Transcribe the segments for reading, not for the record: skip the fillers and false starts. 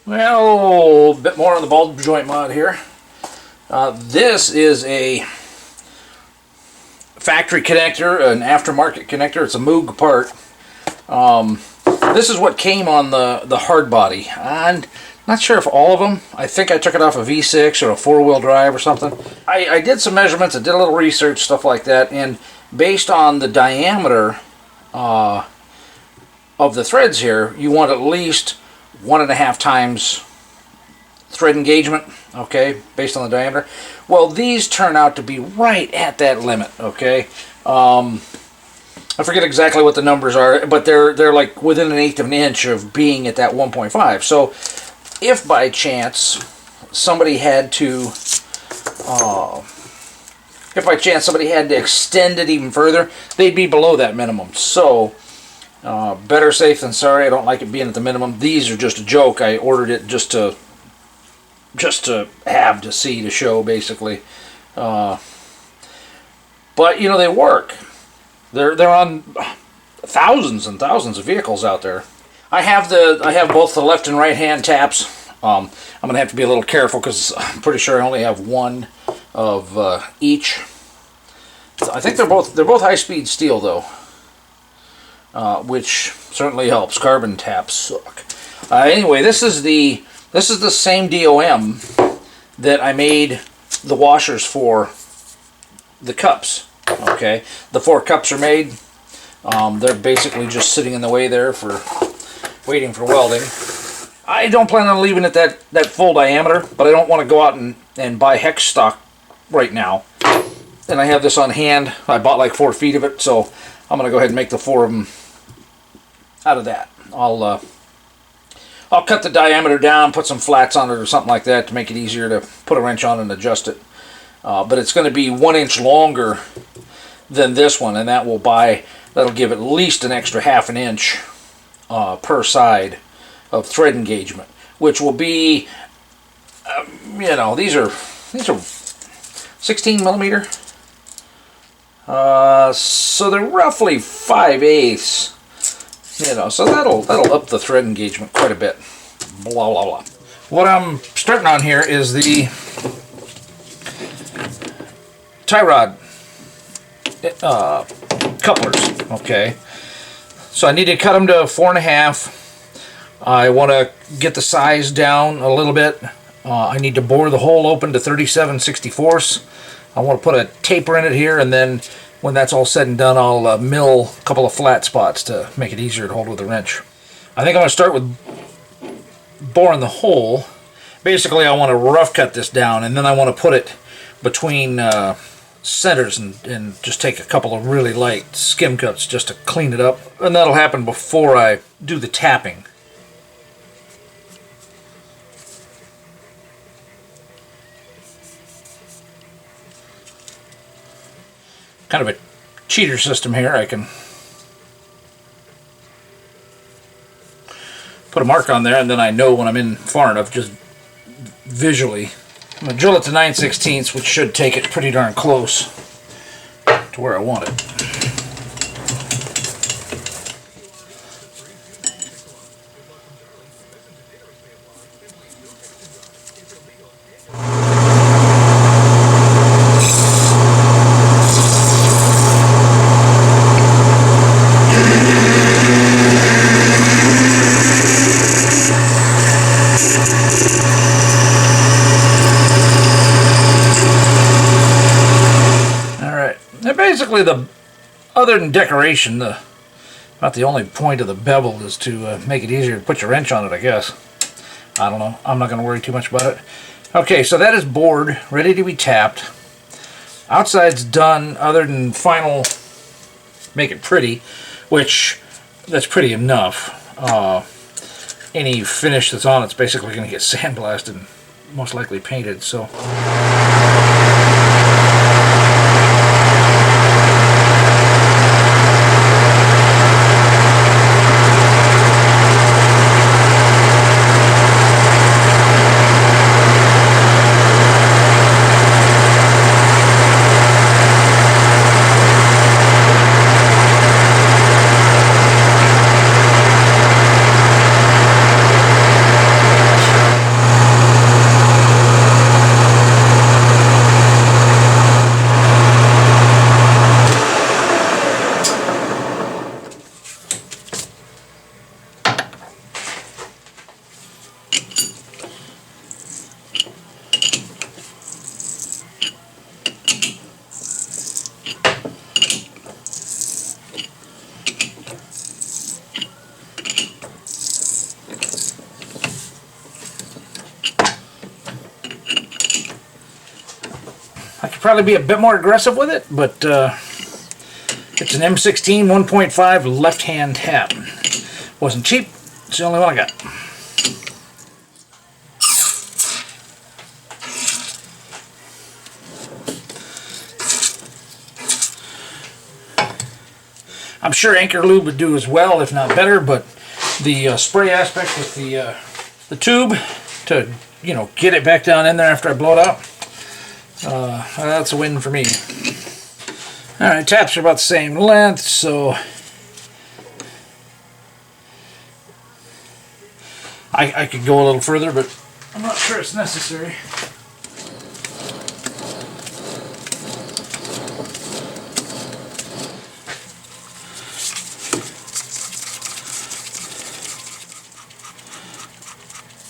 Well, a bit more on the ball joint mod here. This is a factory connector, an aftermarket connector. It's a Moog part. This is what came on the hard body. I'm not sure if all of them. I think I took it off a V6 or a four-wheel drive or something. I did some measurements. I did a little research, stuff like that, and based on the diameter of the threads here, you want at least 1.5 times thread engagement, okay, based on the diameter. Well, these turn out to be right at that limit, okay. I forget exactly what the numbers are, but they're like within 1/8 of an inch of being at that 1.5. So if by chance somebody had to extend it even further, they'd be below that minimum. So better safe than sorry. I don't like it being at the minimum. These are just a joke. I ordered it just to have, to see, to show, basically. But you know, they work. They're on thousands and thousands of vehicles out there. I have both the left and right hand taps. I'm gonna have to be a little careful because I'm pretty sure I only have one of each. I think they're both high-speed steel though. Which certainly helps. Carbon taps suck. Anyway, this is the same DOM that I made the washers for the cups. Okay, the 4 cups are made. They're basically just sitting in the way there for waiting for welding. I don't plan on leaving it that full diameter, but I don't want to go out and buy hex stock right now. And I have this on hand. I bought like 4 feet of it, so I'm going to go ahead and make the 4 of them out of that. I'll cut the diameter down, put some flats on it or something like that to make it easier to put a wrench on and adjust it. But it's going to be 1 inch longer than this one, and that'll give at least an extra 1/2 inch per side of thread engagement, which will be, you know, these are 16 millimeter. So they're roughly 5/8. You know, so that'll up the thread engagement quite a bit. Blah blah blah. What I'm starting on here is the tie rod couplers. Okay, so I need to cut them to 4.5. I want to get the size down a little bit. I need to bore the hole open to 37/64. I want to put a taper in it here, and then when that's all said and done, I'll mill a couple of flat spots to make it easier to hold with a wrench. I think I'm going to start with boring the hole. Basically, I want to rough cut this down, and then I want to put it between centers and just take a couple of really light skim cuts just to clean it up. And that'll happen before I do the tapping. Kind of a cheater system here. I can put a mark on there, and then I know when I'm in far enough, just visually. I'm going to drill it to 9/16, which should take it pretty darn close to where I want it. Basically, other than decoration, about the only point of the bevel is to make it easier to put your wrench on it, I guess. I don't know. I'm not going to worry too much about it. Okay, so that is bored, ready to be tapped. Outside's done, other than final make it pretty, which that's pretty enough. Any finish that's on it's basically going to get sandblasted and most likely painted, so... could probably be a bit more aggressive with it, but it's an M16 1.5 left-hand tap. Wasn't cheap. It's the only one I got. I'm sure Anchor Lube would do as well, if not better, but the spray aspect with the tube to, you know, get it back down in there after I blow it out, that's a win for me. Alright, taps are about the same length, so I could go a little further, but I'm not sure it's necessary.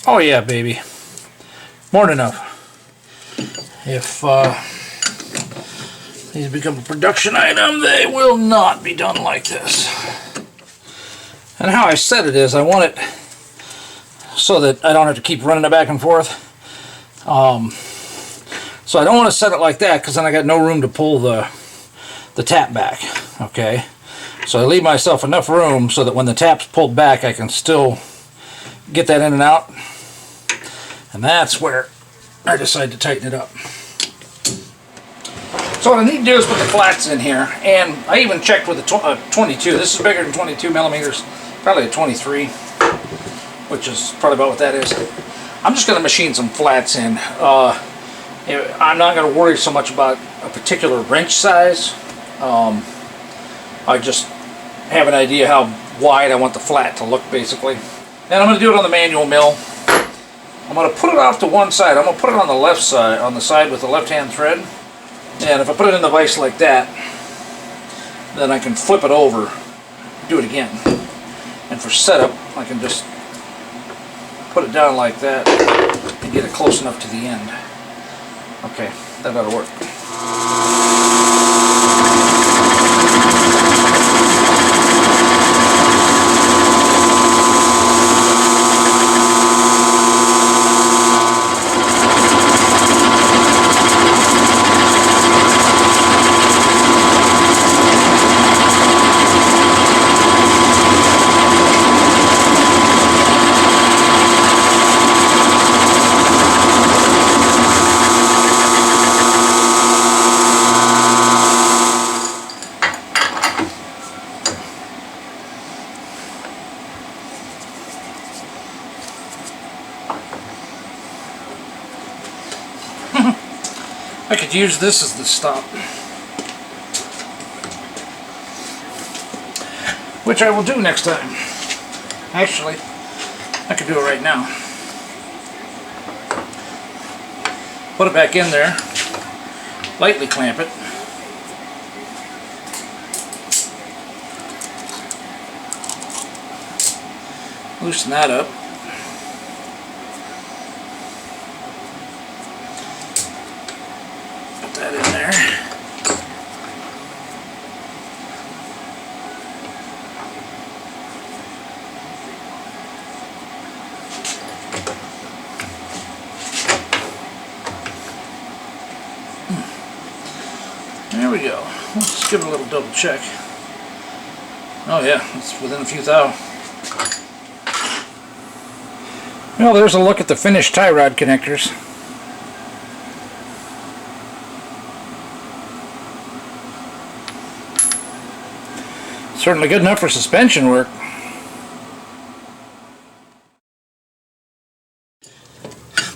Oh yeah, baby. More than enough. If these become a production item, they will not be done like this. And how I set it is, I want it so that I don't have to keep running it back and forth. So I don't want to set it like that, because then I got no room to pull the tap back. Okay, so I leave myself enough room so that when the tap's pulled back, I can still get that in and out. And that's where I decide to tighten it up. So what I need to do is put the flats in here, and I even checked with the 22. This is bigger than 22 millimeters, probably a 23, which is probably about what that is. I'm just going to machine some flats in. I'm not going to worry so much about a particular wrench size. I just have an idea how wide I want the flat to look, basically. And I'm going to do it on the manual mill. I'm going to put it off to one side. I'm going to put it on the left side, on the side with the left-hand thread. And if I put it in the vise like that, then I can flip it over, do it again. And for setup, I can just put it down like that and get it close enough to the end. Okay, that ought to work. I could use this as the stop, which I will do next time. Actually, I could do it right now. Put it back in there, lightly clamp it, loosen that up. That in there. There we go. Let's give it a little double check. Oh yeah, it's within a few thou. Well, there's a look at the finished tie rod connectors. Certainly good enough for suspension work.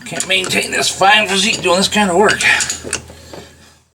Can't maintain this fine physique doing this kind of work.